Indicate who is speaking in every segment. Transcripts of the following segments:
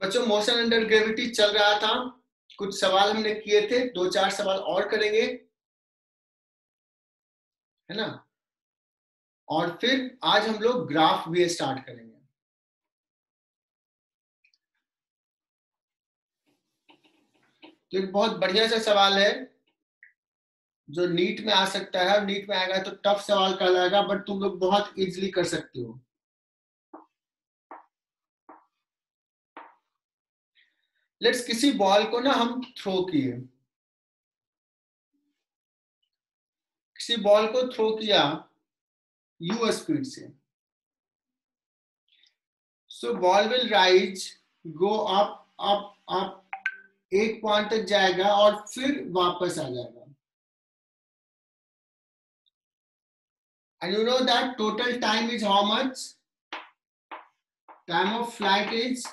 Speaker 1: बच्चों motion under gravity चल रहा था, कुछ सवाल हमने किए थे, 2-4 सवाल और करेंगे, है ना। और फिर आज हम लोग ग्राफ भी स्टार्ट करेंगे। तो एक बहुत बढ़िया सा सवाल है जो नीट में आ सकता है, और नीट में आएगा तो टफ सवाल कहलाएगा, बट तुम लोग बहुत इजीली कर सकते हो। लेट्स किसी बॉल को ना हम थ्रो किए, किसी बॉल को थ्रो किया u स्पीड से, सो ball will rise, go up up up, एक पॉइंट तक जाएगा और फिर वापस आ जाएगा। And you know that total time is how much? Time of flight is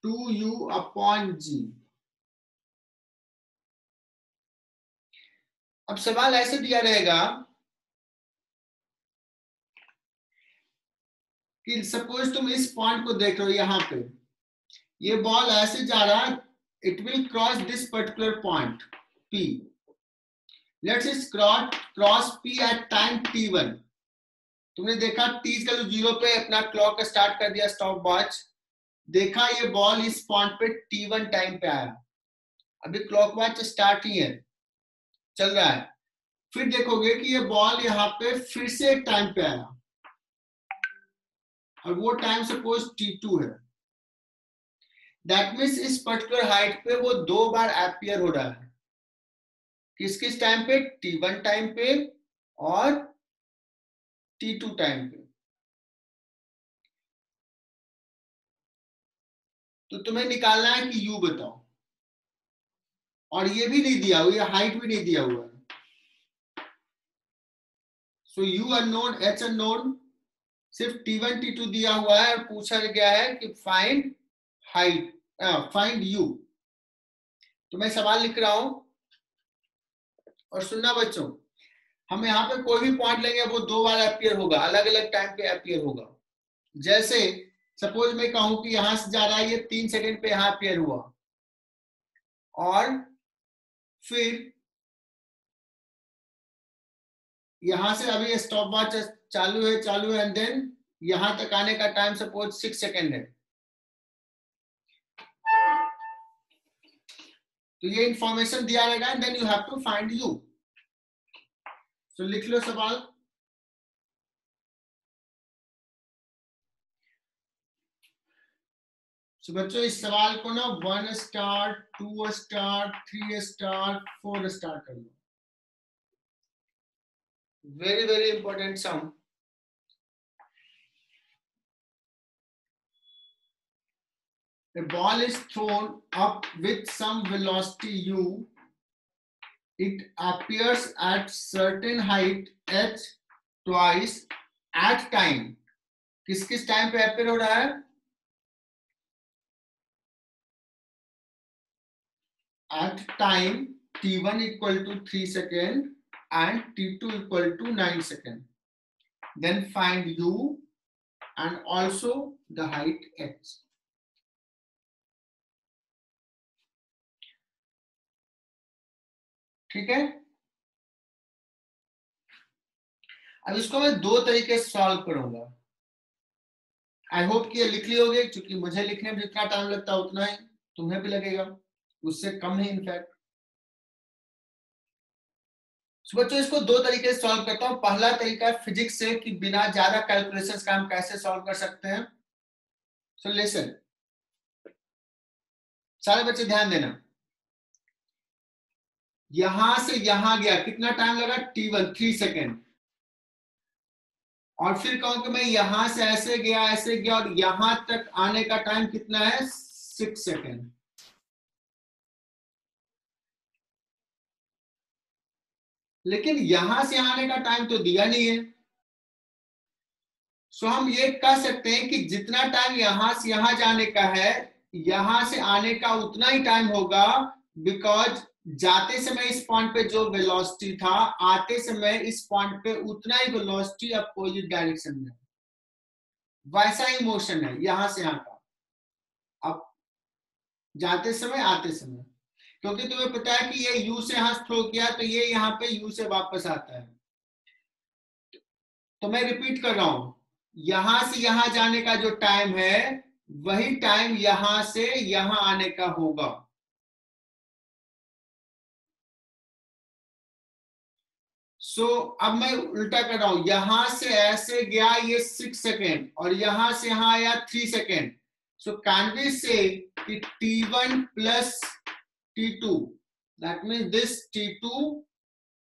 Speaker 1: 2u/g. अब सवाल ऐसे दिया रहेगा कि सपोज तुम इस पॉइंट को देख रहे हो, यहां पे ये बॉल ऐसे जा रहा है, it will cross this particular point P. Let's it cross P at time t1. तुमने देखा t का 0 पे अपना क्लॉक स्टार्ट कर दिया, स्टॉप वॉच, देखा ये बॉल इस पॉइंट पे t1 टाइम पे आया, अभी क्लॉक वॉच स्टार्ट ही है, चल रहा है। फिर देखोगे कि ये बॉल यहाँ पे फिर से एक टाइम पे आया, और वो टाइम सपोज t2 है। दैट मीन्स इस पर्टिकुलर हाइट पे वो 2 बार अपीयर हो रहा है, किस किस टाइम पे? t1 टाइम पे और t2 टाइम पे। तो तुम्हें निकालना है कि u बताओ, और ये भी नहीं दिया हुआ, ये हाइट भी नहीं दिया हुआ है। सो u अननोन, h अननोन, सिर्फ t1 t2 दिया हुआ है, और पूछा गया है कि फाइंड हाइट, फाइंड u। तो मैं सवाल लिख रहा हूं, और सुनना बच्चों, हम यहाँ पे कोई भी पॉइंट लेंगे वो 2 बार अपीयर होगा, अलग अलग टाइम पे अपीयर होगा। जैसे सपोज मैं कहूं कि यहां से जा रहा है, ये 3 सेकंड पे यहाँ अपीयर हुआ, और फिर यहां से अभी स्टॉप वॉच चालू है, एंड देन यहां तक आने का टाइम सपोज 6 सेकंड है। तो ये इंफॉर्मेशन दिया रहेगा, and then you have to find u। So लिख लो सवाल। So, बच्चों इस सवाल को ना 1 स्टार, 2 स्टार, 3 स्टार, 4 स्टार कर लो। Very very important sum. A ball is thrown up with some velocity u. It appears at certain height h twice at time. किस किस टाइम पे appear हो रहा है? At time t1 equal to 3 second and t2 equal to 9 second. Then find u and also the height h. ठीक है। अब इसको मैं 2 तरीके से सॉल्व करूंगा। आई होप कि ये लिख लियोगे, क्योंकि मुझे लिखने में जितना टाइम लगता है उतना ही तुम्हें भी लगेगा, उससे कम नहीं इनफैक्ट। बच्चों इसको 2 तरीके से सॉल्व करता हूं। पहला तरीका है फिजिक्स से, कि बिना ज्यादा कैलकुलेशंस का हम कैसे सॉल्व कर सकते हैं। सो लिसन, सारे बच्चे ध्यान देना। यहां से यहां गया, कितना टाइम लगा? t1 3 second. और फिर कहूं कि मैं यहां से ऐसे गया, और यहां तक आने का टाइम कितना है? 6 सेकेंड। लेकिन यहां से आने का टाइम तो दिया नहीं है। सो हम ये कह सकते हैं कि जितना टाइम यहां से यहां जाने का है, यहां से आने का उतना ही टाइम होगा, बिकॉज जाते समय इस पॉइंट पे जो वेलोसिटी था, आते समय इस पॉइंट पे उतना ही वेलोसिटी अपोजिट डायरेक्शन में, वैसा ही मोशन है यहां से यहां का। अब जाते समय आते समय, क्योंकि तुम्हें पता है कि ये u से यहां थ्रो किया तो ये यहाँ पे u से वापस आता है। तो मैं रिपीट कर रहा हूं, यहां से यहां जाने का जो टाइम है वही टाइम यहां से यहां आने का होगा। अब मैं उल्टा कर रहा हूं, यहां से ऐसे गया ये 6 सेकेंड और यहां से यहां आया 3 सेकेंड। सो कैन वी से कि t1 plus t2, that means this t2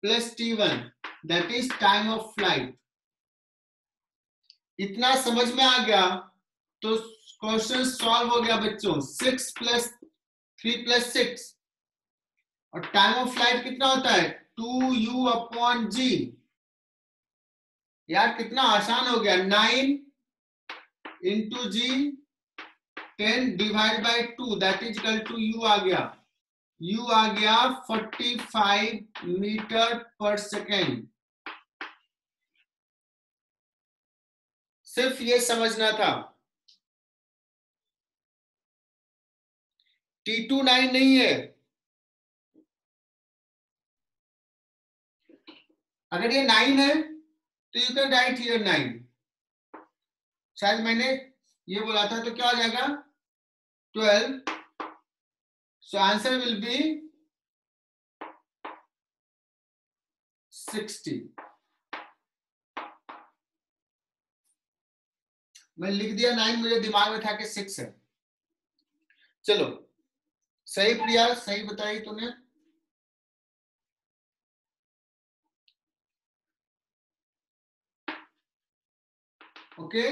Speaker 1: plus t1 that is time of flight. इतना समझ में आ गया तो क्वेश्चन सॉल्व हो गया बच्चों। 6 प्लस 3 प्लस 6 और टाइम ऑफ फ्लाइट कितना होता है 2u अपॉन g। यार कितना आसान हो गया, 9 into g 10 divide by 2 that is equal to u आ गया, u आ गया 45 मीटर पर सेकेंड। सिर्फ ये समझना था। T2 9 नहीं है, अगर ये 9 है तो यू कैन राइट हियर 9। शायद मैंने ये बोला था तो क्या हो जाएगा 12। So answer will be 60। मैं लिख दिया 9, मुझे दिमाग में था कि 6 है। चलो सही प्रिया, सही बताई तूने। ओके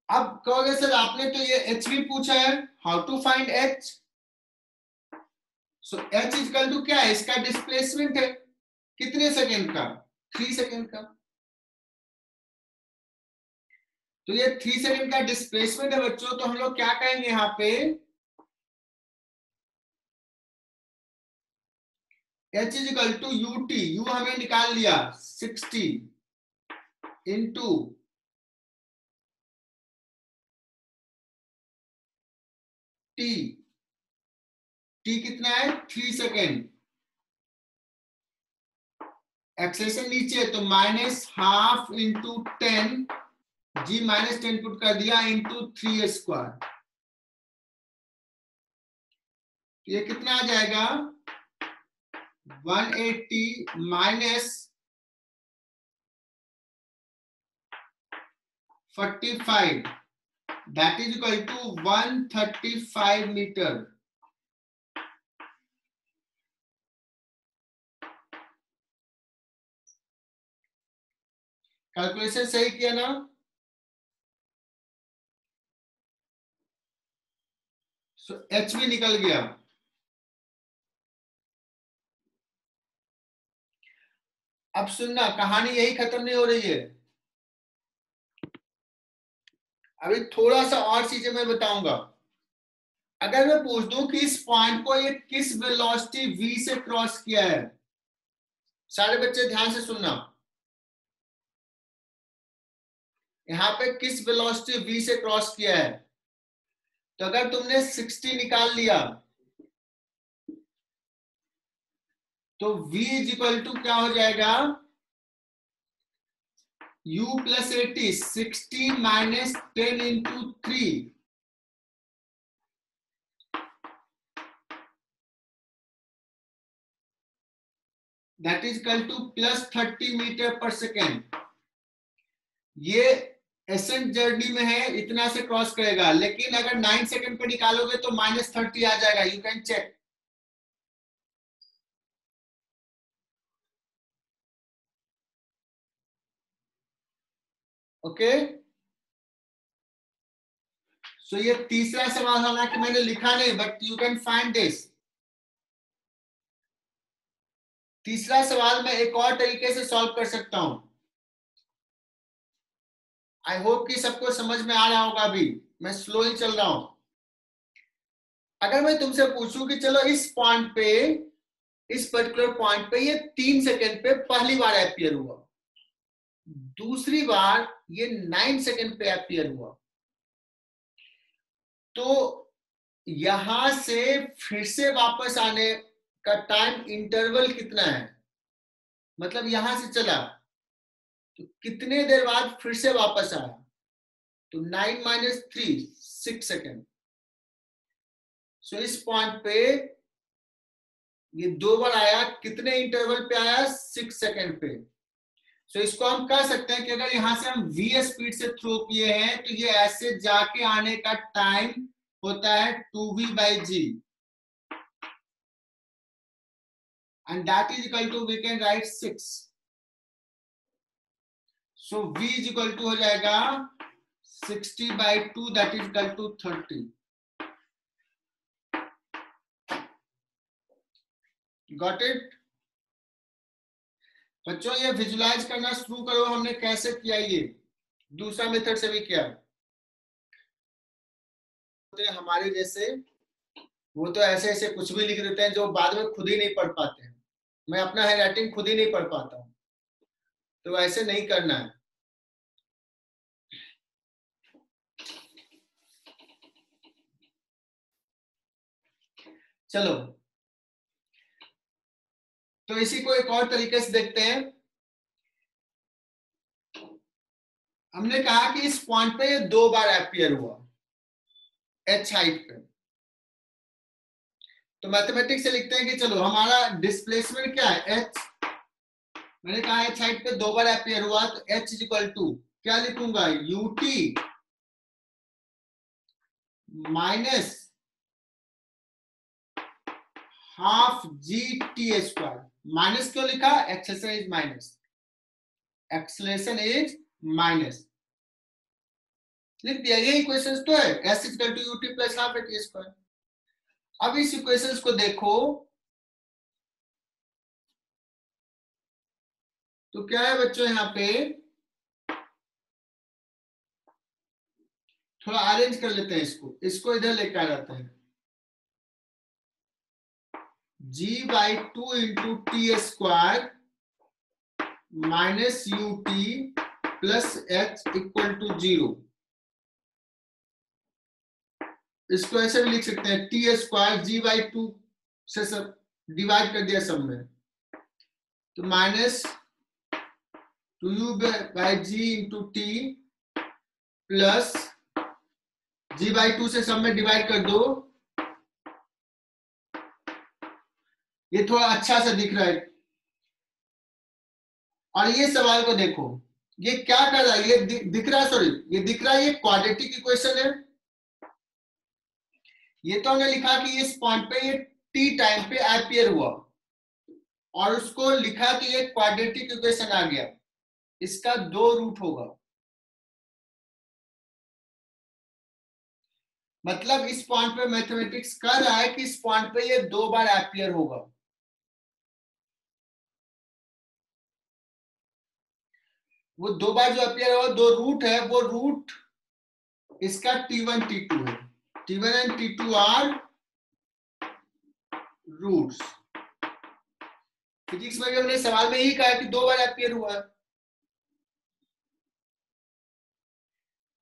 Speaker 1: अब कहोगे सर आपने तो ये h भी पूछा है, how to find h। So h equal to क्या है, इसका डिस्प्लेसमेंट है कितने सेकेंड का 3 सेकेंड का। तो ये 3 सेकेंड का डिस्प्लेसमेंट है बच्चों, तो हम लोग क्या कहेंगे यहाँ पे h is equal to ut, u हमें निकाल लिया 60 इंटू t, t कितना है 3 सेकेंड। एक्सेलेरेशन नीचे तो माइनस हाफ इंटू 10, जी माइनस 10 पुट कर दिया इंटू 3 स्क्वायर। ये कितना आ जाएगा 180 minus 45 that is equal to 135 meter. Calculation सही किया ना। सो एच भी निकल गया। अब सुनना, कहानी यही खत्म नहीं हो रही है, अभी थोड़ा सा और चीजें मैं बताऊंगा। अगर मैं पूछ दूं कि इस पॉइंट को ये किस वेलोसिटी v से क्रॉस किया है, सारे बच्चे ध्यान से सुनना, यहां पे किस वेलोसिटी v से क्रॉस किया है। तो अगर तुमने 60 निकाल लिया तो v इज इक्वल टू क्या हो जाएगा u plus 80, 60 minus 10 into 3, that is equal to plus 30 meter per second. ये एसेंट जर्नी में है, इतना से क्रॉस करेगा, लेकिन अगर 9 सेकंड पे निकालोगे तो -30 आ जाएगा, you can check. Okay so ये तीसरा सवाल, हालांकि मैंने लिखा नहीं but you can find this. तीसरा सवाल मैं एक और तरीके से सॉल्व कर सकता हूं। आई होप कि सबको समझ में आ रहा होगा, अभी मैं स्लो ही चल रहा हूं। अगर मैं तुमसे पूछूं कि चलो इस पॉइंट पे, इस पर्टिकुलर पॉइंट पे ये 3 सेकंड पे पहली बार अपीयर हुआ, दूसरी बार ये 9 सेकंड पे अपीयर हुआ, तो यहां से फिर से वापस आने का टाइम इंटरवल कितना है, मतलब यहां से चला तो कितने देर बाद फिर से वापस आया, तो 9 माइनस 3 6 सेकेंड। सो इस पॉइंट पे ये 2 बार आया, कितने इंटरवल पे आया, 6 सेकेंड पे। सो इसको हम कह सकते हैं कि अगर यहां से हम v स्पीड से थ्रो किए हैं तो ये ऐसे जाके आने का टाइम होता है 2v/g, and that is equal to we can write 6. So v is equal to हो जाएगा 60/2, that is equal to 30. Got it? बच्चों ये विजुलाइज करना शुरू करो, हमने कैसे किया, ये दूसरा मेथड से भी किया। हमारे जैसे वो तो ऐसे ऐसे कुछ भी लिख देते हैं जो बाद में खुद ही नहीं पढ़ पाते हैं। मैं अपना हैंड राइटिंग खुद ही नहीं पढ़ पाता हूँ, तो ऐसे नहीं करना है। चलो तो इसी को एक और तरीके से देखते हैं। हमने कहा कि इस पॉइंट पे 2 बार अपीयर हुआ h हाइट पे, तो मैथमेटिक्स से लिखते हैं कि चलो हमारा डिस्प्लेसमेंट क्या है, h। मैंने कहा h हाइट पे 2 बार अपीयर हुआ, तो h इज इक्वल टू क्या लिखूंगा, ut minus half g/t²। Minus क्यों लिखा, acceleration is minus, acceleration is minus लिख दिया। ये इक्वेशंस तो है, s is equal to ut plus half t²। अब इस इक्वेशंस को देखो तो क्या है बच्चों, यहाँ पे थोड़ा अरेंज कर लेते हैं इसको, इसको इधर लेकर आ जाते हैं। g/2 into t² minus ut plus h equal to 0। इसको ऐसे भी लिख सकते हैं, t² g/2 से सब डिवाइड कर दिया सब में, तो minus 2u/g into t plus g/2 से सब में डिवाइड कर दो। ये थोड़ा अच्छा सा दिख रहा है। और ये सवाल को देखो, ये क्या कर रहा है, ये दिख रहा है, सॉरी ये दिख रहा है, ये क्वाड्रेटिक इक्वेशन है। ये तो हमने लिखा कि इस पॉइंट पे ये t टाइम पे एपियर हुआ, और उसको लिखा कि ये क्वाड्रेटिक इक्वेशन आ गया, इसका 2 रूट होगा। मतलब इस पॉइंट पे मैथमेटिक्स कर रहा है कि इस पॉइंट पे ये 2 बार एपियर होगा। वो 2 बार जो एपियर होगा, 2 रूट है, वो रूट इसका t1 t2 है। t1 and t2 are roots. Physics में भी हमने सवाल में ही कहा कि 2 बार एपियर हुआ है,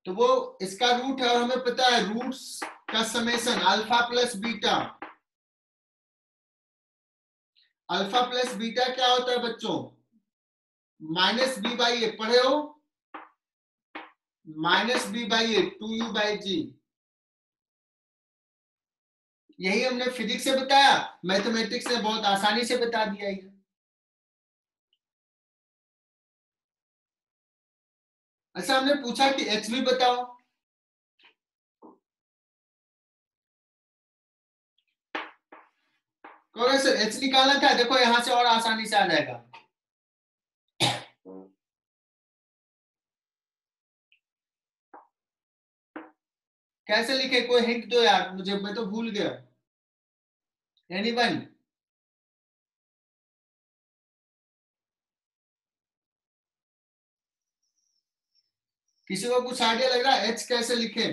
Speaker 1: तो वो इसका रूट है, और हमें पता है रूट्स का summation alpha plus beta. Alpha plus beta क्या होता है बच्चों, -b/a, पढ़े हो, -b/a 2u/g। यही हमने फिजिक्स से बताया, मैथमेटिक्स ने बहुत आसानी से बता दिया है। अच्छा हमने पूछा कि h भी बताओ, कौन सर h निकालना था, देखो यहां से और आसानी से आ जाएगा। कैसे लिखे, कोई हिंट दो यार मुझे, मैं तो भूल गया। एनीवन, किसी को कुछ आइडिया लग रहा है h कैसे लिखे,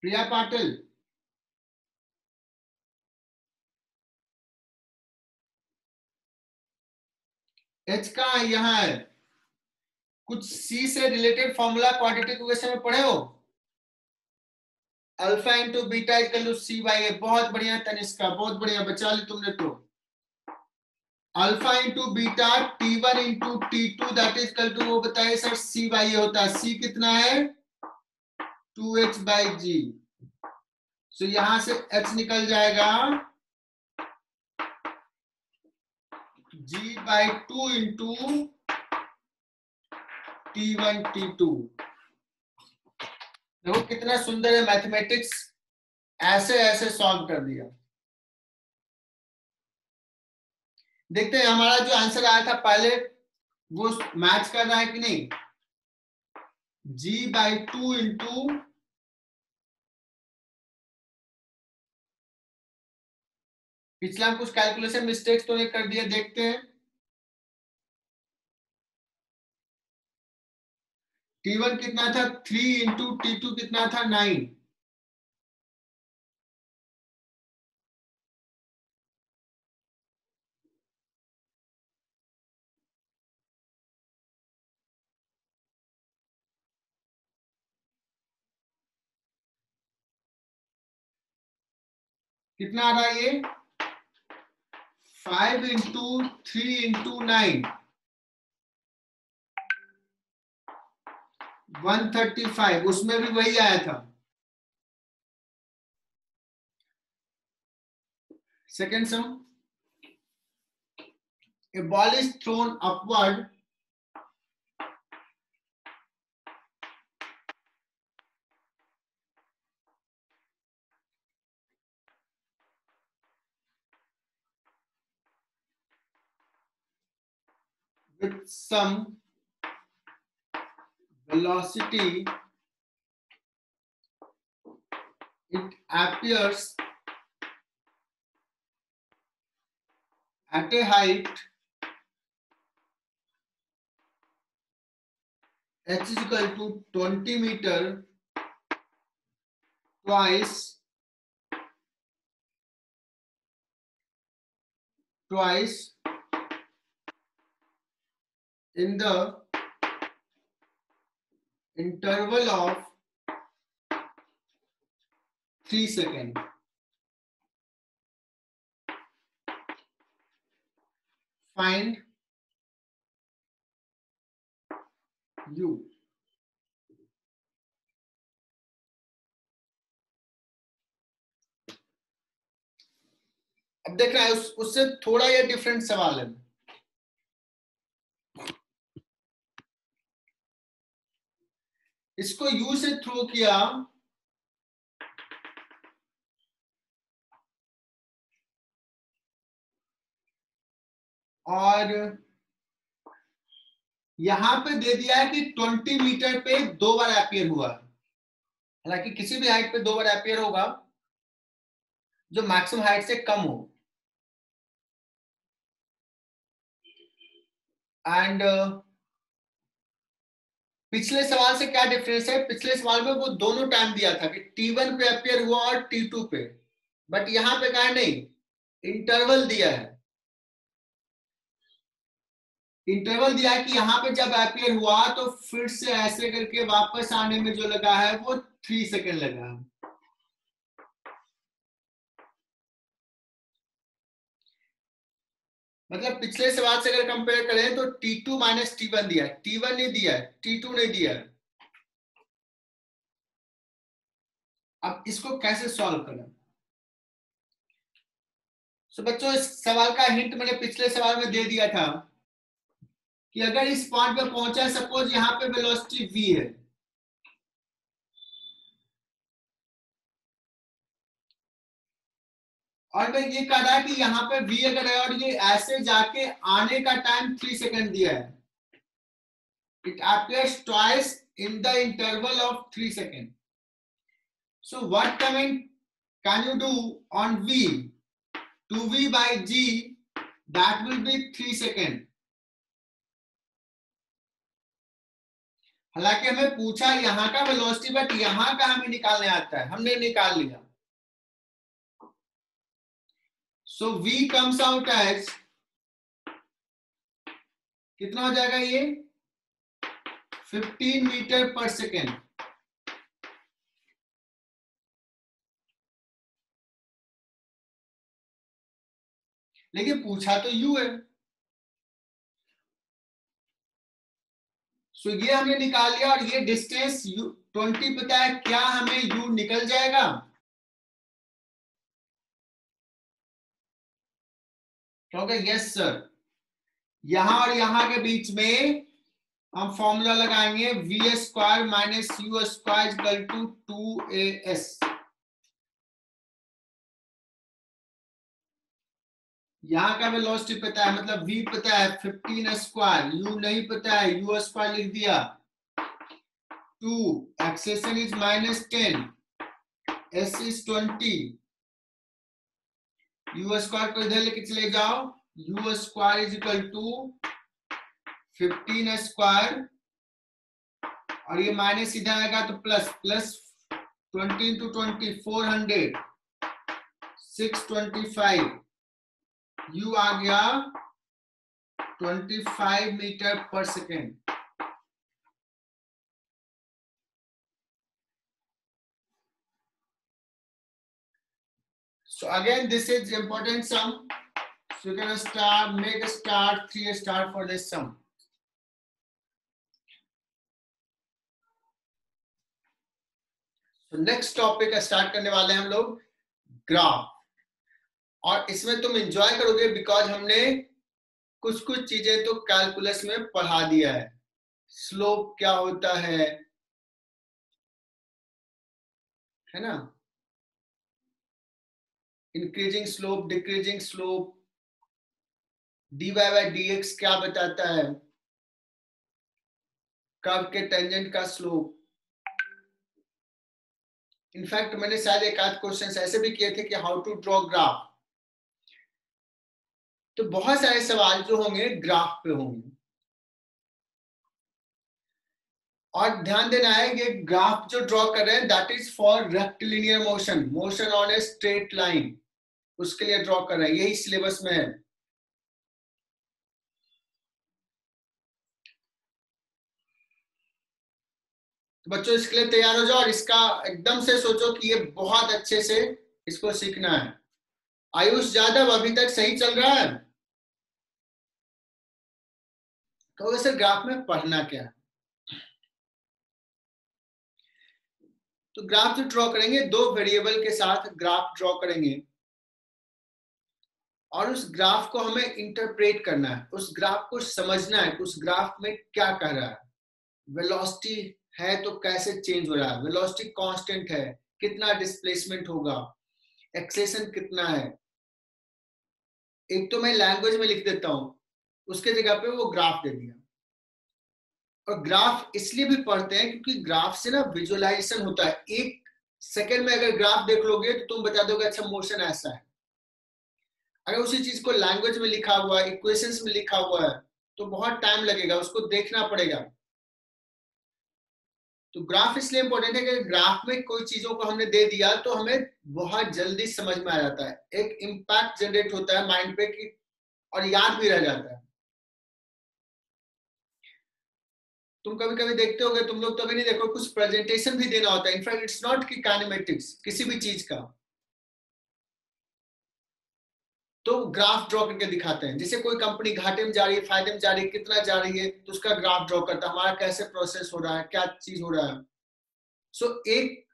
Speaker 1: प्रिया पाटिल। h कहाँ है, यहाँ है, कुछ सी से रिलेटेड फॉर्मूला क्वाड्रेटिक इक्वेशन में पढ़े हो? Alpha into beta equal to C by A. बहुत बढ़िया तनिष्का, बहुत बढ़िया, बचा ली तुमने तो। Alpha into beta T1 into T2 that is equal to, वो बताइए सर, सी बाई ए होता है। सी कितना है? 2h बाई जी। सो यहां से h निकल जाएगा g by 2 into T1 T2। देखो कितना सुंदर है मैथमेटिक्स, ऐसे ऐसे सॉल्व कर दिया। देखते हैं हमारा जो आंसर आया था पहले वो मैच कर रहा है कि नहीं। g बाई 2 इंटू, पिछला कुछ कैलकुलेशन मिस्टेक्स तो नहीं कर दिया, देखते हैं। T1 कितना था? 3 इंटू T2 कितना था? 9। कितना आ रहा है ये? 5 इंटू 3 इंटू 9, 135। उसमें भी वही आया था। Second sum, a ball is thrown upward with some velocity. It appears at a height h is equal to 20 meter twice in the interval of 3 seconds. Find u. अब देख रहा है उससे थोड़ा ये डिफरेंट सवाल है। इसको यू से थ्रो किया और यहां पे दे दिया है कि 20 मीटर पे 2 बार एपियर हुआ। हालांकि किसी भी हाइट पे 2 बार एपियर होगा जो मैक्सिमम हाइट से कम हो। एंड पिछले सवाल से क्या डिफरेंस है? पिछले सवाल में वो दोनों टाइम दिया था कि T1 पे अपियर हुआ और T2 पे, बट यहां पे कहा नहीं, इंटरवल दिया है। इंटरवल दिया है कि यहां पे जब अपियर हुआ तो फिर से ऐसे करके वापस आने में जो लगा है वो 3 सेकेंड लगा है। मतलब पिछले सवाल से अगर कंपेयर करें तो T2 माइनस T1 दिया है, T1 नहीं दिया है, T2 नहीं दिया है। अब इसको कैसे सॉल्व करें? तो बच्चों इस सवाल का हिंट मैंने पिछले सवाल में दे दिया था कि अगर इस पॉइंट पे पहुंचा, सपोज यहां पे वेलोसिटी v है, और मैं ये कह रहा है कि यहाँ पे v अगर है और ये ऐसे जाके आने का टाइम 3 सेकेंड दिया है, it appears twice in the interval of 3 seconds. So what comment can you do on v? 2v by g, that will be 3 seconds. हालांकि हमें पूछा यहाँ का वेलोसिटी, बट यहाँ का हमें निकालने आता है, हमने निकाल लिया। So v comes out as कितना हो जाएगा ये? 15 मीटर पर सेकेंड। लेकिन पूछा तो यू है, सो ये हमने निकाल लिया। और ये डिस्टेंस 20 पता है, क्या हमें यू निकल जाएगा? क्योंकि यस सर, यहां और यहां के बीच में हम फॉर्मूला लगाएंगे v square minus u square equal to 2as। यहाँ का वेलोसिटी पता है, मतलब v पता है 15 स्क्वायर, u नहीं पता है, u स्क्वायर लिख दिया। 2 acceleration is -10, s is 20, u square को इधर लेके चले जाओ, u square is equal to 15 square, और ये माइनस इधर आएगा तो प्लस, प्लस 20 into 20 400, 625, u आ गया 25 meter per second. So again, this is important sum. So you're gonna start, make a start, 3 star for this sum. So next topic start करने वाले हैं हम लोग ग्राफ, और इसमें तुम एंजॉय करोगे बिकॉज हमने कुछ कुछ चीजें तो कैलकुलस में पढ़ा दिया है। स्लोप क्या होता है ना, increasing slope, decreasing slope, dy by dx क्या बताता है, कर्व के टेंजेंट का स्लोप। इनफैक्ट मैंने शायद एक आध क्वेश्चन ऐसे भी किए थे कि हाउ टू ड्रॉ ग्राफ। तो बहुत सारे सवाल जो होंगे ग्राफ पे होंगे, और ध्यान देना है ये ग्राफ जो ड्रॉ कर रहे हैं that is for rectilinear motion, motion on a straight line, उसके लिए ड्रॉ कर रहे हैं, यही सिलेबस में है। तो बच्चों इसके लिए तैयार हो जाओ, और इसका एकदम से सोचो कि ये बहुत अच्छे से इसको सीखना है। आयुष यादव अभी तक सही चल रहा है? तो वैसे ग्राफ में पढ़ना क्या है, तो ग्राफ जो ड्रॉ करेंगे, दो वेरिएबल के साथ ग्राफ ड्रॉ करेंगे, और उस ग्राफ को हमें इंटरप्रेट करना है, उस ग्राफ को समझना है, उस ग्राफ में क्या कह रहा है। वेलोसिटी है तो कैसे चेंज हो रहा है, वेलोसिटी कांस्टेंट है, कितना डिस्प्लेसमेंट होगा, एक्सेलेरेशन कितना है। एक तो मैं लैंग्वेज में लिख देता हूं, उसके जगह पे वो ग्राफ दे दिया। और ग्राफ इसलिए भी पढ़ते हैं क्योंकि ग्राफ से ना विजुअलाइजेशन होता है। एक सेकंड में अगर ग्राफ देख लोगे तो तुम बता दोगे अच्छा मोशन ऐसा है। अगर उसी चीज को लैंग्वेज में लिखा हुआ है, इक्वेशंस में लिखा हुआ है, तो बहुत टाइम लगेगा, उसको देखना पड़ेगा। तो ग्राफ इसलिए इंपॉर्टेंट है कि ग्राफ में कोई चीजों को हमने दे दिया तो हमें बहुत जल्दी समझ में आ जाता है, एक इम्पैक्ट जनरेट होता है माइंड पे कि, और याद भी रह जाता है। तुम कभी कभी देखते होगे, तुम लोग तो अभी नहीं देखो, कुछ प्रेजेंटेशन भी देना होता है। इनफैक्ट इट्स नॉट कि काइनेमेटिक्स किसी भी चीज का, तो ग्राफ ड्रॉ करके दिखाते हैं। जैसे कोई कंपनी घाटे में जा रही है, फायदे में जा रही है, कितना जा रही है, तो उसका ग्राफ ड्रॉ करता है, हमारा कैसे प्रोसेस हो रहा है, क्या चीज हो रहा है। सो एक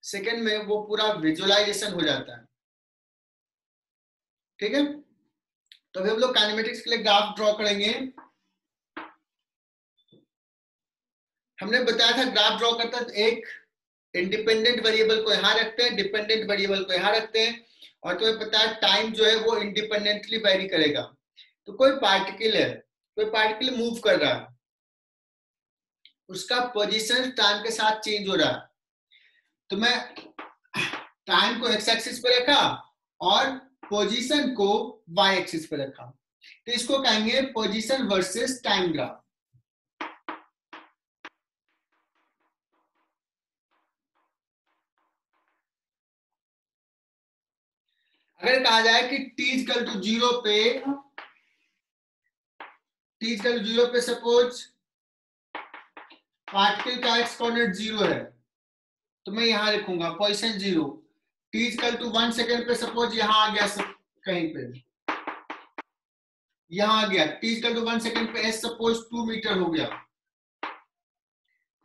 Speaker 1: सेकंड में वो पूरा विजुअलाइजेशन हो जाता है। ठीक है, तो अभी हम लोग काइनेमेटिक्स के लिए ग्राफ ड्रॉ करेंगे। हमने बताया था ग्राफ ड्रॉ करता है, एक इंडिपेंडेंट वेरिएबल को यहां रखते हैं, डिपेंडेंट वेरिएबल को यहां रखते हैं, और तुम्हें पता है टाइम जो है वो इंडिपेंडेंटली वेरी करेगा। तो कोई पार्टिकल है, कोई पार्टिकल मूव कर रहा है, उसका पोजीशन टाइम के साथ चेंज हो रहा है। तो मैं टाइम को एक्स एक्सिस पे रखा और पोजीशन को वाई एक्सिस पे रखा, तो इसको कहेंगे पोजीशन वर्सेस टाइम ग्राफ। अगर कहा जाए कि t इक्वल टू 0 पे, t इक्वल टू 0 पे सपोज पार्टिकल का एक्स कोऑर्डिनेट 0 है तो मैं यहां लिखूंगा position 0, t equal to 1 second पे सपोज यहां आ गया सब कहीं पे यहां आ गया, t इक्वल टू 1 सेकेंड पे s सपोज 2 मीटर हो गया,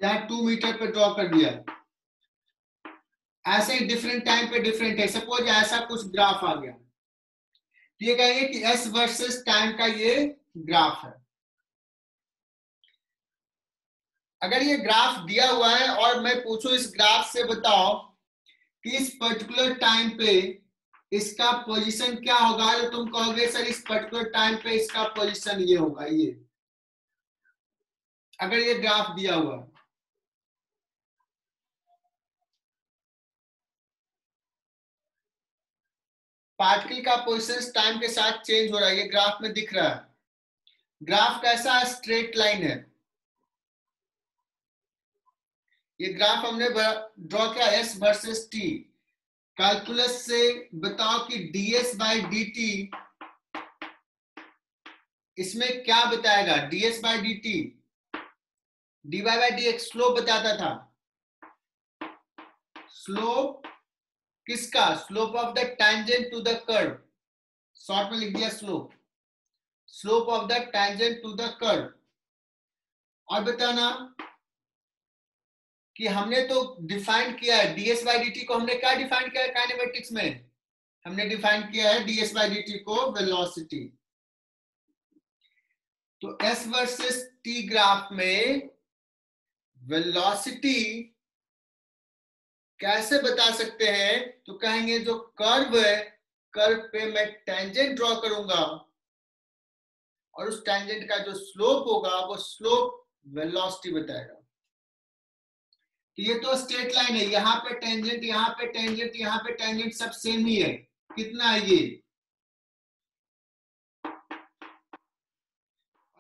Speaker 1: यहाँ 2 मीटर पे ड्रॉ कर दिया। ऐसे ही डिफरेंट टाइम पे डिफरेंट है, सपोज ऐसा कुछ ग्राफ आ गया, ये कहेंगे कि s वर्सेस टाइम का ये ग्राफ है। अगर ये ग्राफ दिया हुआ है और मैं पूछूं इस ग्राफ से बताओ कि इस पर्टिकुलर टाइम पे इसका पोजीशन क्या होगा, तो तुम कहोगे सर इस पर्टिकुलर टाइम पे इसका पोजीशन ये होगा, ये अगर ये ग्राफ दिया हुआ है। पार्टिकल का पोजीशन टाइम के साथ चेंज हो रहा है, ये ग्राफ में दिख रहा है। ग्राफ कैसा है, स्ट्रेट लाइन है। ये ग्राफ हमने ड्रॉ किया एस वर्सेस टी। कैलकुलस से बताओ कि ds बाई डी टी इसमें क्या बताएगा, ds by d t dy by d x slope बताता था। स्लोप किसका, slope of the tangent to the curve, short में लिख दिया slope, slope of the tangent to the curve. और बताना कि हमने तो डिफाइन किया है ds बाई डी टी को, हमने क्या डिफाइन किया है काइनेमेटिक्स में, हमने डिफाइन किया है ds बाई डी टी को वेलोसिटी। तो s वर्सेस t ग्राफ में वेलोसिटी कैसे बता सकते हैं, तो कहेंगे जो कर्व है, कर्व पे मैं टेंजेंट ड्रॉ करूंगा और उस टेंजेंट का जो स्लोप होगा वो स्लोप वेलोसिटी बताएगा। तो ये तो स्ट्रेट लाइन है, यहाँ पे टेंजेंट, यहाँ पे टेंजेंट, यहाँ पे टेंजेंट सब सेम ही है। कितना है ये,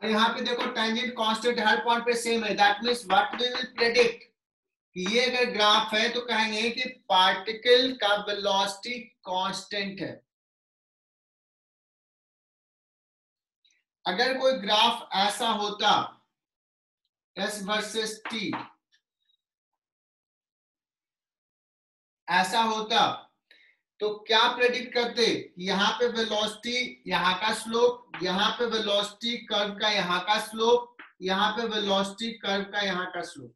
Speaker 1: और यहाँ पे देखो टेंजेंट कांस्टेंट हर पॉइंट पे सेम है। That means what we will predict, ये अगर ग्राफ है तो कहेंगे कि पार्टिकल का वेलोसिटी कांस्टेंट है। अगर कोई ग्राफ ऐसा होता s वर्सेस t, ऐसा होता तो क्या प्रेडिक्ट करते, यहाँ पे वेलोसिटी, यहाँ का स्लोप, यहाँ पे वेलोसिटी कर्व का यहाँ का स्लोप, यहाँ पे वेलोसिटी कर्व का यहाँ का स्लोप।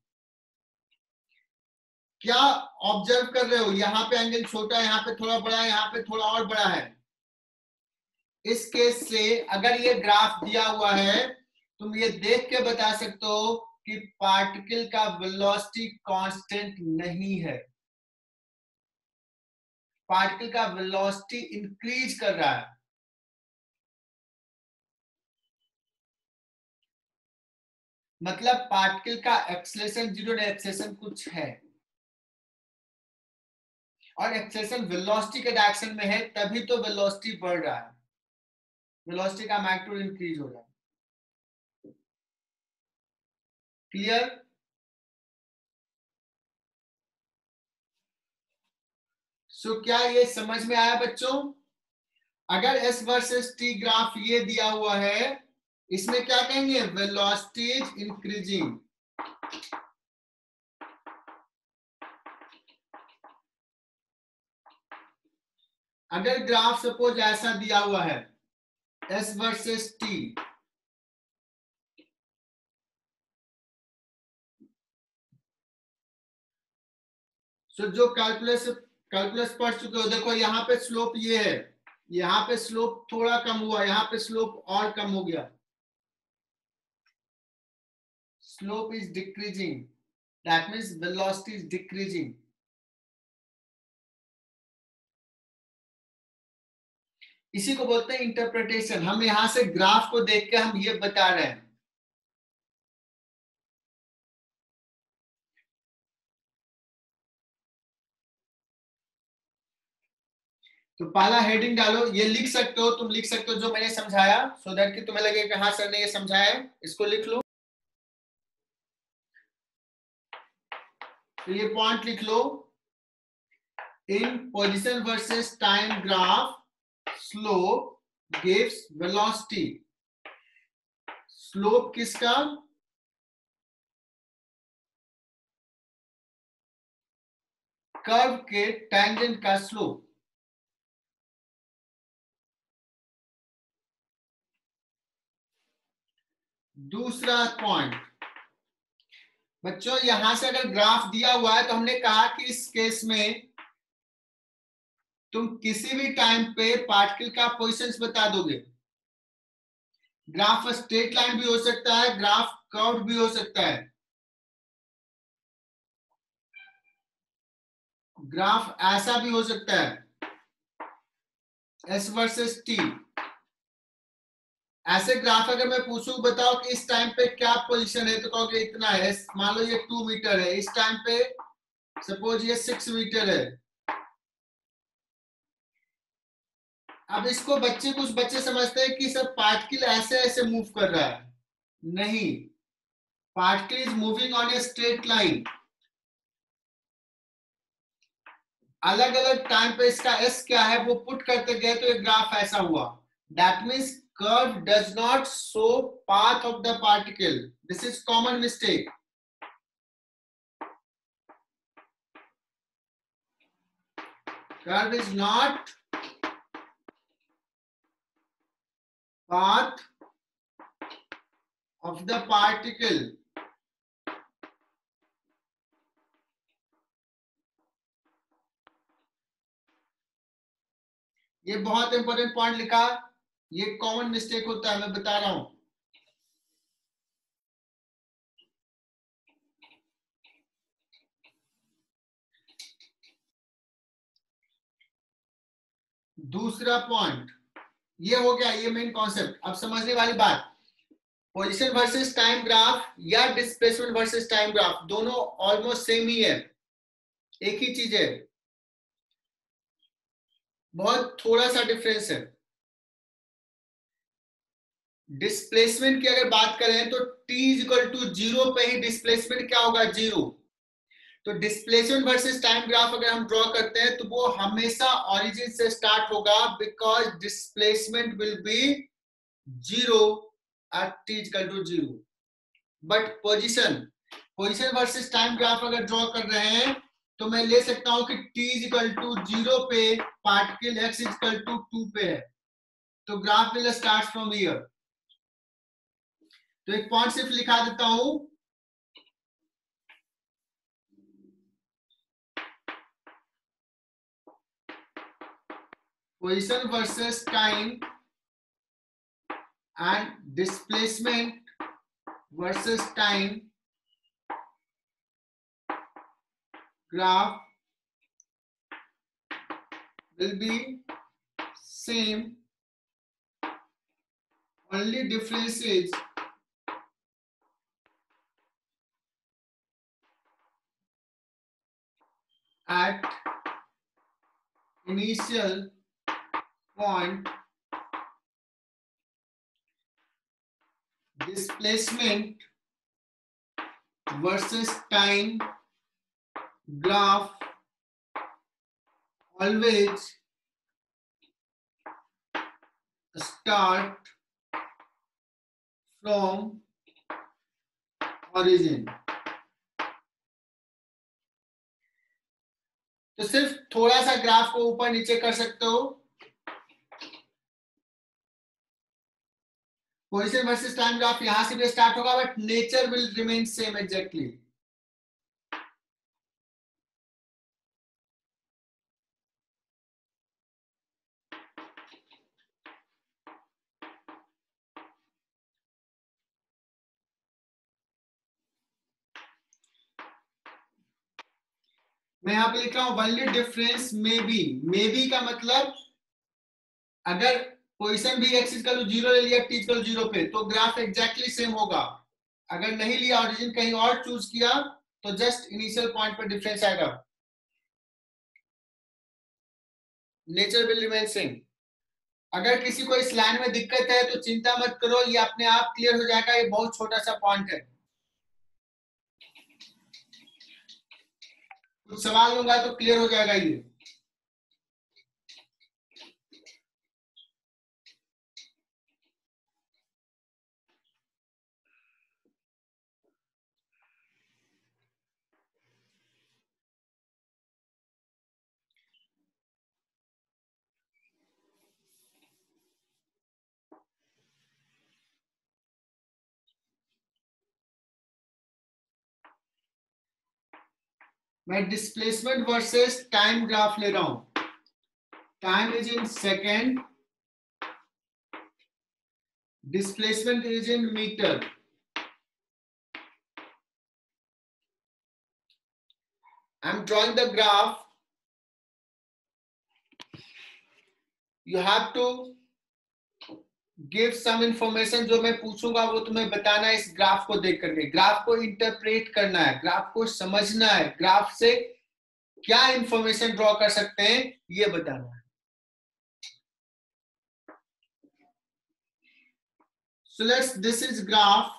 Speaker 1: क्या ऑब्जर्व कर रहे हो, यहाँ पे एंगल छोटा है, यहाँ पे थोड़ा बड़ा है, यहाँ पे थोड़ा और बड़ा है। इस केस से अगर ये ग्राफ दिया हुआ है तुम ये देख के बता सकते हो कि पार्टिकल का वेलोसिटी कांस्टेंट नहीं है, पार्टिकल का वेलोसिटी इंक्रीज कर रहा है। मतलब पार्टिकल का एक्सेलरेशन जीरो, एक्सेलरेशन कुछ है, और एक्सेलरेशन वेलोसिटी के डायरेक्शन में है, तभी तो वेलोसिटी बढ़ रहा है, वेलोसिटी का मैग्नीट्यूड इंक्रीज हो रहा है। क्लियर? सो क्या ये समझ में आया बच्चों? अगर s वर्सेस t ग्राफ ये दिया हुआ है, इसमें क्या कहेंगे, वेलोसिटी इज इंक्रीजिंग। अगर ग्राफ सपोज ऐसा दिया हुआ है s वर्सेस t, सो जो कैलकुलस पढ़ चुके हो, देखो यहाँ पे स्लोप ये है, यहाँ पे स्लोप थोड़ा कम हुआ, यहाँ पे स्लोप और कम हो गया, slope is decreasing, that means velocity is decreasing. इसी को बोलते हैं इंटरप्रिटेशन। हम यहां से ग्राफ को देख के हम ये बता रहे हैं। तो पहला हेडिंग डालो, ये लिख सकते हो, तुम लिख सकते हो जो मैंने समझाया, सो दैट कि तुम्हें लगे कि हाँ सर ने ये समझाया है, इसको लिख लो। तो ये पॉइंट लिख लो, in position versus time graph slope gives velocity. Slope किसका, कर्व के टेंजेंट का स्लोप। दूसरा पॉइंट बच्चों, यहां से अगर ग्राफ दिया हुआ है तो हमने कहा कि इस केस में तुम किसी भी टाइम पे पार्टिकल का पोजीशंस बता दोगे। ग्राफ स्ट्रेट लाइन भी हो सकता है, ग्राफ कर्व भी हो सकता है। ग्राफ ऐसा भी हो सकता है, एस वर्सेस टी। ऐसे ग्राफ अगर मैं पूछूं बताओ कि इस टाइम पे क्या पोजीशन है, तो कहोगे इतना है। मान लो ये 2 मीटर है, इस टाइम पे सपोज ये 6 मीटर है। अब इसको कुछ बच्चे समझते हैं कि सब पार्टिकल ऐसे ऐसे मूव कर रहा है। नहीं, particle is moving on a straight line. अलग अलग टाइम पे इसका एस क्या है वो पुट करते गए तो ये ग्राफ ऐसा हुआ। That means curve does not show path of the particle. This is common mistake. Curve is not path of the particle। ये बहुत इंपॉर्टेंट पॉइंट लिखा, ये कॉमन मिस्टेक होता है, मैं बता रहा हूं। दूसरा पॉइंट ये हो गया, ये मेन कॉन्सेप्ट। अब समझने वाली बात, पोजीशन वर्सेस टाइम ग्राफ या डिस्प्लेसमेंट वर्सेस टाइम ग्राफ दोनों ऑलमोस्ट सेम ही है, एक ही चीज है, बहुत थोड़ा सा डिफरेंस है। डिस्प्लेसमेंट की अगर बात करें तो t इज इक्वल टू 0 पे ही डिस्प्लेसमेंट क्या होगा, 0। तो डिस्प्लेसमेंट वर्सेस टाइम ग्राफ अगर हम ड्रॉ करते हैं तो वो हमेशा ओरिजिन से स्टार्ट होगा, because displacement will be 0 at t equal to 0। But position versus time graph अगर ड्रॉ कर रहे हैं तो मैं ले सकता हूं कि t इज इक्वल टू 0 पे particle x is equal to 2 पे है, तो graph will start from here. तो एक पॉइंट सिर्फ लिखा देता हूं, position versus time and displacement versus time graph will be same, only difference is at initial point displacement versus time graph always start from origin। तो सिर्फ थोड़ा सा ग्राफ को ऊपर नीचे कर सकते हो। पोजीशन वर्सेस टाइम ग्राफ यहां से भी स्टार्ट होगा, but nature will remain same exactly. मैं यहां पे लिख रहा हूं ओनली डिफरेंस मे बी का मतलब अगर पोजीशन भी x इक्वल टू 0 ले लिया t इक्वल टू 0 पे तो ग्राफ एग्जैक्टली सेम होगा। अगर नहीं लिया, ओरिजिन कहीं और चूज किया, तो जस्ट इनिशियल पॉइंट पर डिफरेंस आएगा। Nature will remain same. अगर किसी को इस लाइन में दिक्कत है तो चिंता मत करो, ये अपने आप क्लियर हो जाएगा। ये बहुत छोटा सा पॉइंट है। कुछ सवाल लूंगा तो क्लियर हो जाएगा ये। मैं डिस्प्लेसमेंट वर्सेस टाइम ग्राफ ले रहा हूं. Time is in second, displacement is in meter. I'm drawing the graph. You have to give some information. जो मैं पूछूंगा वो तुम्हें बताना है इस ग्राफ को देख करके. ग्राफ को इंटरप्रेट करना है, ग्राफ को समझना है, ग्राफ से क्या इंफॉर्मेशन ड्रॉ कर सकते हैं ये बताना है. So this is graph.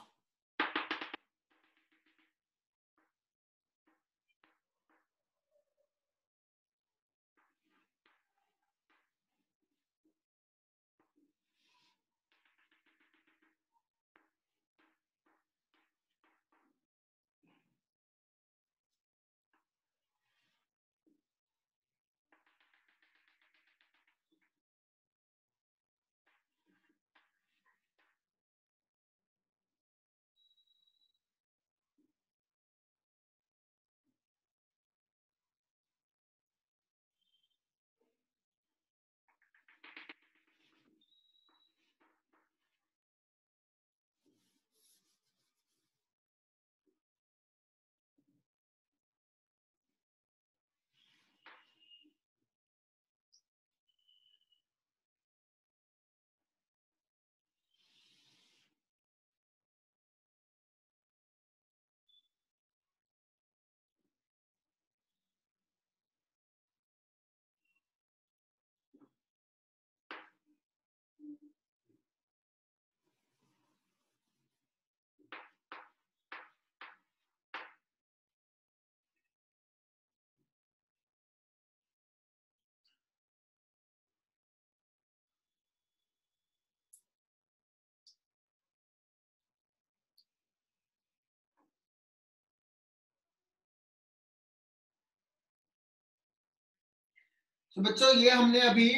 Speaker 1: तो बच्चों ये हमने अभी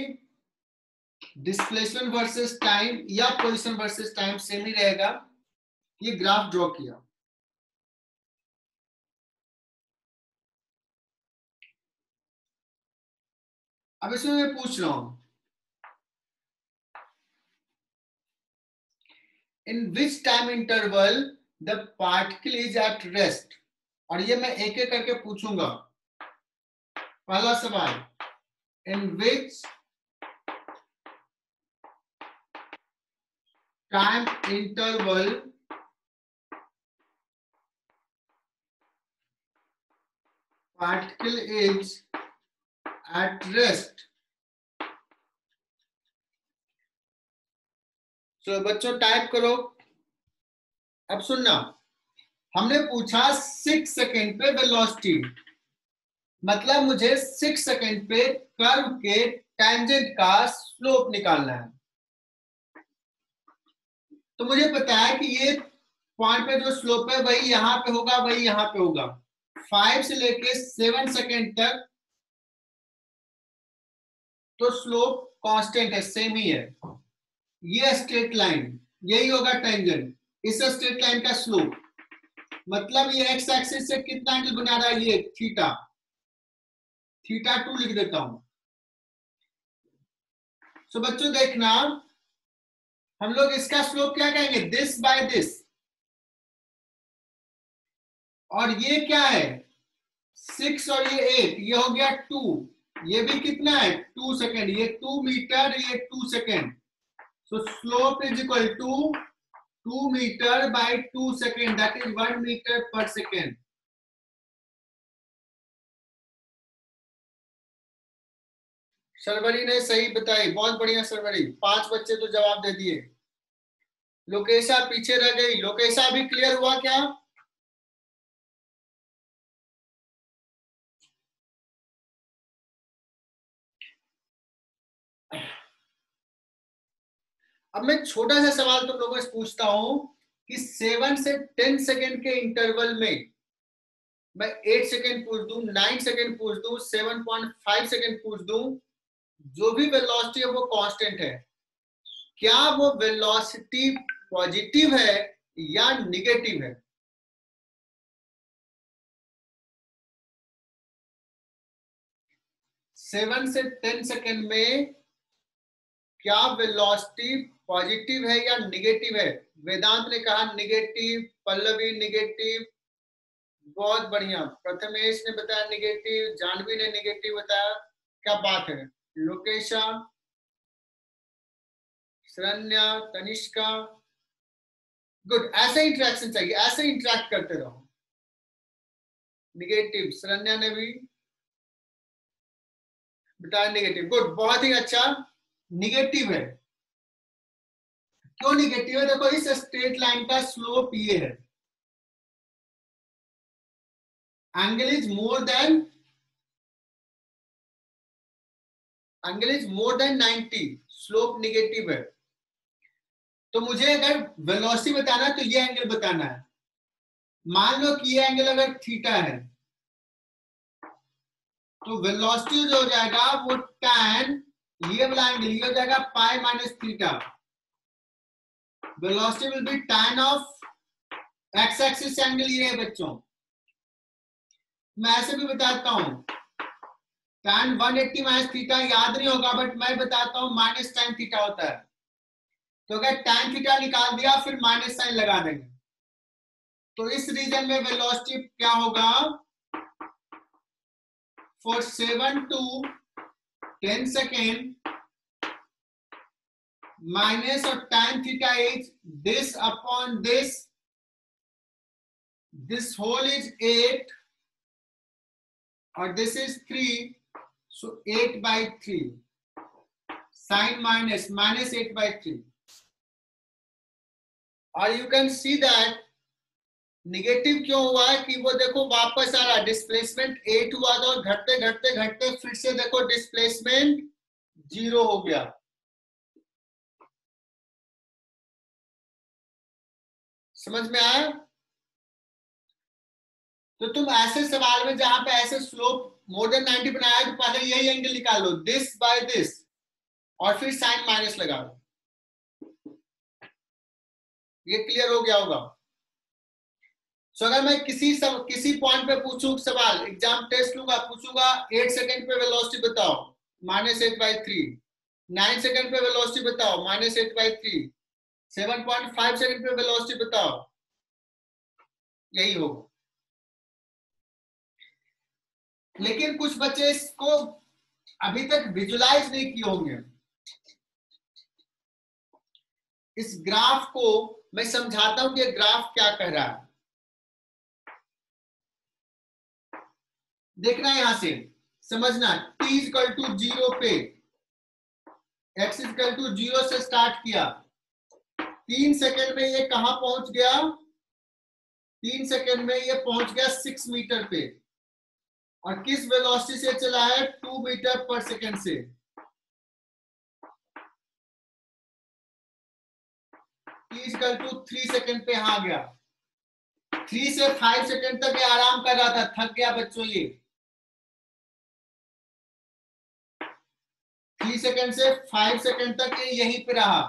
Speaker 1: डिस्प्लेसमेंट वर्सेस टाइम या पोजीशन वर्सेस टाइम सेम ही रहेगा, ये ग्राफ ड्रॉ किया. अब इसमें मैं पूछ रहा हूं in which time interval the particle is at rest. और ये मैं एक एक करके पूछूंगा. पहला सवाल, इन विच टाइम इंटरवल particle is at rest. So बच्चों टाइप करो. अब सुनना, हमने पूछा 6 सेकेंड पे वेलोसिटी, मतलब मुझे 6 सेकेंड पे कर्व के टेंजेंट का स्लोप निकालना है. तो मुझे पता है कि ये पॉइंट पे जो स्लोप है वही यहां पे होगा, वही यहां पे होगा. 5 से लेके 7 सेकेंड तक तो स्लोप कांस्टेंट है, सेम ही है. ये स्ट्रेट लाइन, यही होगा टेंजेंट. इस स्ट्रेट लाइन का स्लोप मतलब ये एक्स एक्सिस से कितना एंगल बना रहा है, ये थीटा. थीटा 2 लिख देता हूं. सो बच्चों देखना, हम लोग इसका स्लोप क्या कहेंगे, दिस बाय दिस. और ये क्या है 6 और ये 8, ये हो गया 2. ये भी कितना है 2 सेकेंड. ये 2 मीटर, ये 2 second. So slope is equal to 2 meter by 2 second, that is 1 meter per second. Sarvari ने सही बताई, बहुत बढ़िया सरवरी. 5 बच्चे तो जवाब दे दिए. लोकेशा पीछे रह गई. लोकेशा अभी क्लियर हुआ क्या? अब मैं छोटा सा सवाल तुम लोगों से पूछता हूं कि 7 से 10 सेकेंड के इंटरवल में मैं 8 सेकेंड पूछ दूं, 9 सेकेंड पूछ दूं, 7.5 सेकेंड पूछ दूं, जो भी वेलोसिटी है वो कांस्टेंट है. क्या वो वेलोसिटी पॉजिटिव है या निगेटिव है? 7 से 10 सेकेंड में क्या वेलोसिटी पॉजिटिव है या निगेटिव है? वेदांत ने कहा निगेटिव, पल्लवी निगेटिव, बहुत बढ़िया। प्रथमेश ने बताया निगेटिव, जानवी ने निगेटिव बताया। क्या बात है। लोकेशा, शरण्या, तनिष्का, गुड। ऐसे इंटरेक्शन चाहिए, ऐसे इंटरेक्ट करते रहो। निगेटिव, शरण्या ने भी बताया निगेटिव, गुड, बहुत ही अच्छा। निगेटिव है, क्यों निगेटिव है? देखो इस स्ट्रेट लाइन का स्लोप ये है, angle is more than 90, slope negative है। तो मुझे अगर वेलोसिटी बताना है तो ये एंगल बताना है। मान लो कि ये एंगल अगर थीटा है तो वेलोसिटी जो हो जाएगा वो tan, ये वाला एंगल ये हो जाएगा pi minus theta. Velocity will be tan of x axis angle ये है बच्चों। मैं ऐसे भी बताता हूं, tan 180 माइनस थीटा याद नहीं होगा बट मैं बताता हूं माइनस tan थीटा होता है। तो अगर tan थीटा निकाल दिया फिर माइनस साइन लगा देंगे। तो इस रीजन में वेलोसिटी क्या होगा? for 7 to 10 second minus of tan theta is this upon this. This whole is 8 or this is 3, so 8 by 3 sin minus 8 by 3, और you can see that negative क्यों हुआ है कि वो देखो वापस आ रहा, डिस्प्लेसमेंट 8 हुआ था और घटते घटते घटते फिर से देखो डिस्प्लेसमेंट 0 हो गया। समझ में आया? तो तुम ऐसे सवाल में जहां पे ऐसे स्लोप मोर देन 90 बनाया तो पहले यही एंगल निकाल लो, दिस बाय दिस, और फिर साइन माइनस लगा लो। ये क्लियर हो गया होगा। सो अगर मैं किसी पॉइंट पे पूछूं सवाल, एग्जाम टेस्ट लूंगा, पूछूंगा 8 सेकंड पे वेलोसिटी बताओ, -8/3, 9 सेकंड पे वेलोसिटी बताओ, -8/3, 7.5 सेकंड पे वेलोसिटी बताओ, यही होगा। लेकिन कुछ बच्चे इसको अभी तक विजुलाइज नहीं किए होंगे। इस ग्राफ को मैं समझाता हूं कि ये ग्राफ क्या कह रहा है। देखना यहां से, समझना। t इक्वल टू 0 पे x इक्वल टू 0 से स्टार्ट किया, 3 सेकंड में ये कहां पहुंच गया? 3 सेकंड में ये पहुंच गया 6 मीटर पे, और किस वेलोसिटी से चला है? 2 मीटर पर सेकंड से। t इक्वल टू 3 सेकंड पे यहां गया, 3 से 5 सेकंड तक ये आराम कर रहा था, थक गया बच्चों ये। 3 सेकंड से 5 सेकंड तक ये यहीं पे रहा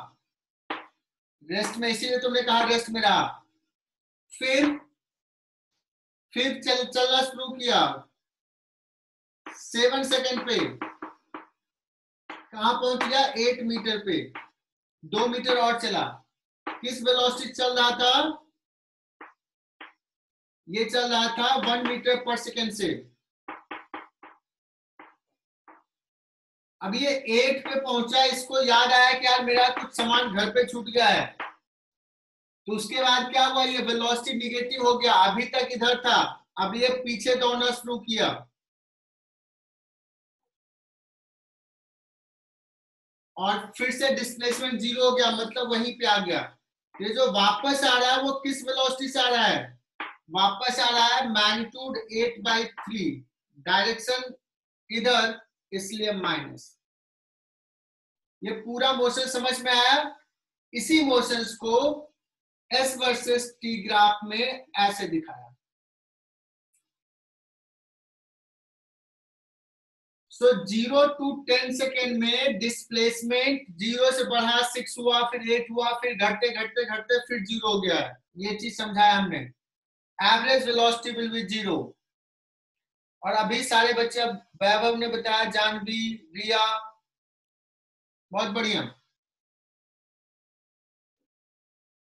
Speaker 1: रेस्ट में, इसीलिए तुमने कहा रेस्ट में रहा। फिर चलना शुरू किया 7 सेकंड पे, कहां पहुंच गया? 8 मीटर पे, 2 मीटर और चला। किस वेलोसिटी चल रहा था? ये चल रहा था 1 मीटर पर सेकंड से। अब ये 8 पे पहुंचा, इसको याद आया कि यार मेरा कुछ सामान घर पे छूट गया है, तो उसके बाद क्या हुआ? ये वेलोसिटी निगेटिव हो गया। अभी तक इधर था, अब ये पीछे दौड़ना शुरू किया, और फिर से डिस्प्लेसमेंट 0 हो गया, मतलब वहीं पे आ गया। ये जो वापस आ रहा है वो किस वेलोसिटी से आ रहा है? वापस आ रहा है मैग्नीट्यूड 8/3, डायरेक्शन इधर, इसलिए माइनस। ये पूरा मोशन समझ में आया? इसी मोशंस को एस वर्सेस टी ग्राफ में ऐसे दिखाया। सो 0 to 10 सेकेंड में डिस्प्लेसमेंट 0 से बढ़ा 6 हुआ, फिर 8 हुआ, फिर घटते घटते घटते फिर 0 हो गया है। ये चीज समझाया हमने। Average velocity will be 0। और अभी सारे बच्चे, अब वैभव ने बताया, जानवी, रिया, बहुत बढ़िया।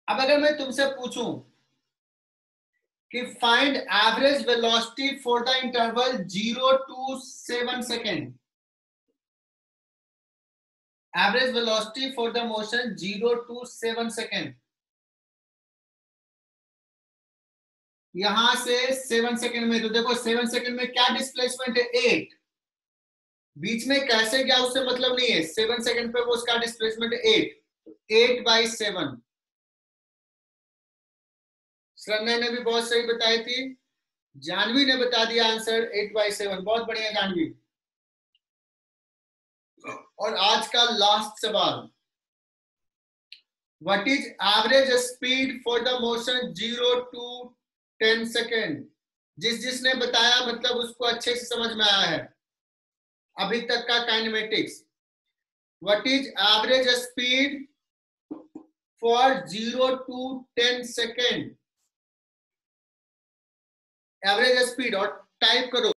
Speaker 1: अब अगर मैं तुमसे पूछूं कि find average velocity for the interval 0 to 7 second, average velocity for the motion 0 to 7 second, यहां से 7 सेकेंड में, तो देखो 7 सेकेंड में क्या डिस्प्लेसमेंट है, 8, बीच में कैसे गया उससे मतलब नहीं है, 7 सेकेंड पे वो उसका डिस्प्लेसमेंट 8, 8/7। श्रन्या ने भी बहुत सही बताई थी, जानवी ने बता दिया आंसर 8/7, बहुत बढ़िया जानवी। और आज का लास्ट सवाल, what is average speed for the motion 0 to 10 second. जिसने बताया मतलब उसको अच्छे से समझ में आया है अभी तक का kinematics. What is average speed for 0 to 10 second, average speed, और टाइप करो